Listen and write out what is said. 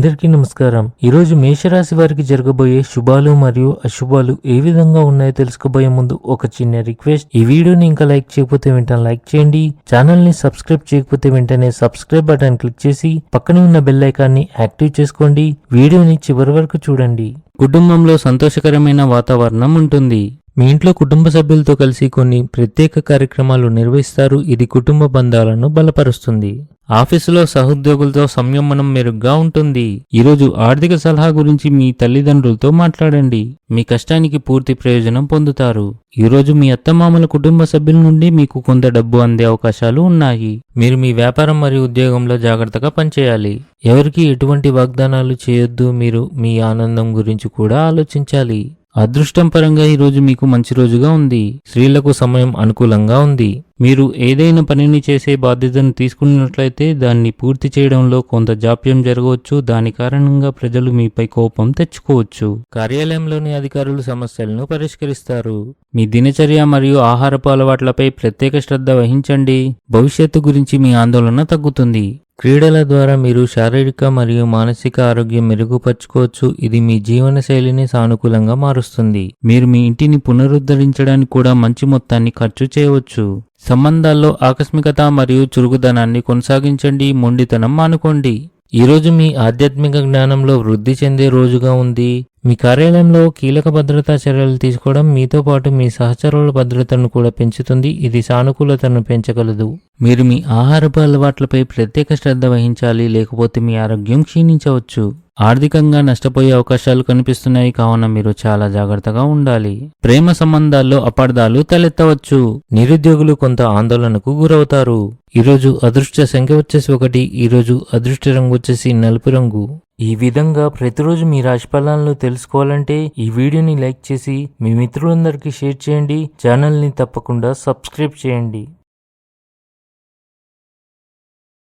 అందరికీ నమస్కారం. ఈరోజు మేషరాశి వారికి జరగబోయే శుభాలు మరియు అశుభాలు ఏ విధంగా ఉన్నాయో తెలుసుకోబోయే ముందు ఒక చిన్న రిక్వెస్ట్. ఈ వీడియోని ఇంకా లైక్ చేయకపోతే వెంటనే లైక్ చేయండి. ఛానల్ ని సబ్స్క్రైబ్ చేయకపోతే వెంటనే సబ్స్క్రైబ్ బటన్ క్లిక్ చేసి పక్కనే ఉన్న బెల్ ఐకాన్ని యాక్టివ్ చేసుకోండి. వీడియోని చివరి వరకు చూడండి. కుటుంబంలో సంతోషకరమైన వాతావరణం ఉంటుంది. మీ ఇంట్లో కుటుంబ సభ్యులతో కలిసి కొన్ని ప్రత్యేక కార్యక్రమాలు నిర్వహిస్తారు. ఇది కుటుంబ బంధాలను బలపరుస్తుంది. ఆఫీసులో సహోద్యోగులతో సంయమనం మెరుగ్గా ఉంటుంది. ఈరోజు ఆర్థిక సలహా గురించి మీ తల్లిదండ్రులతో మాట్లాడండి. మీ కష్టానికి పూర్తి ప్రయోజనం పొందుతారు. ఈరోజు మీ అత్తమామల కుటుంబ సభ్యుల నుండి మీకు కొంత డబ్బు అందే అవకాశాలు ఉన్నాయి. మీరు మీ వ్యాపారం మరియు ఉద్యోగంలో జాగ్రత్తగా పనిచేయాలి. ఎవరికి ఎటువంటి వాగ్దానాలు చేయొద్దు. మీరు మీ ఆనందం గురించి కూడా ఆలోచించాలి. అదృష్టం పరంగా ఈరోజు మీకు మంచి రోజుగా ఉంది. స్త్రీలకు సమయం అనుకూలంగా ఉంది. మీరు ఏదైనా పనిని చేసే బాధ్యతను తీసుకున్నట్లయితే దాన్ని పూర్తి చేయడంలో కొంత జాప్యం జరగవచ్చు. దాని కారణంగా ప్రజలు మీపై కోపం తెచ్చుకోవచ్చు. కార్యాలయంలోని అధికారులు సమస్యలను పరిష్కరిస్తారు. మీ దినచర్య మరియు ఆహారపు అలవాట్లపై ప్రత్యేక శ్రద్ధ వహించండి. భవిష్యత్తు గురించి మీ ఆందోళన తగ్గుతుంది. క్రీడల ద్వారా మీరు శారీరక మరియు మానసిక ఆరోగ్యం మెరుగుపరుచుకోవచ్చు. ఇది మీ జీవన శైలిని సానుకూలంగా మారుస్తుంది. మీరు మీ ఇంటిని పునరుద్ధరించడానికి కూడా మంచి మొత్తాన్ని ఖర్చు చేయవచ్చు. సంబంధాల్లో ఆకస్మికత మరియు చురుకుదనాన్ని కొనసాగించండి. మొండితనం మానుకోండి. ఈరోజు మీ ఆధ్యాత్మిక జ్ఞానంలో వృద్ధి చెందే రోజుగా ఉంది. మీ కార్యాలయంలో కీలక భద్రతా చర్యలు తీసుకోవడం మీతో పాటు మీ సహచరుల భద్రతను కూడా పెంచుతుంది. ఇది సానుకూలతను పెంచగలదు. మీరు మీ ఆహారపు అలవాట్లపై ప్రత్యేక శ్రద్ధ వహించాలి, లేకపోతే మీ ఆరోగ్యం క్షీణించవచ్చు. ఆర్థికంగా నష్టపోయే అవకాశాలు కనిపిస్తున్నాయి, కావున మీరు చాలా జాగ్రత్తగా ఉండాలి. ప్రేమ సంబంధాల్లో అపార్థాలు తలెత్తవచ్చు. నిరుద్యోగులు కొంత ఆందోళనకు గురవుతారు. ఈరోజు అదృష్ట సంఖ్య వచ్చేసి 1. ఈరోజు అదృష్ట రంగు వచ్చేసి నలుపు రంగు. ఈ విధంగా ప్రతిరోజు మీ రాశి ఫలాలను తెలుసుకోవాలంటే ఈ వీడియోని లైక్ చేసి మీ మిత్రులందరికీ షేర్ చేయండి. ఛానల్ని తప్పకుండా సబ్స్క్రైబ్ చేయండి.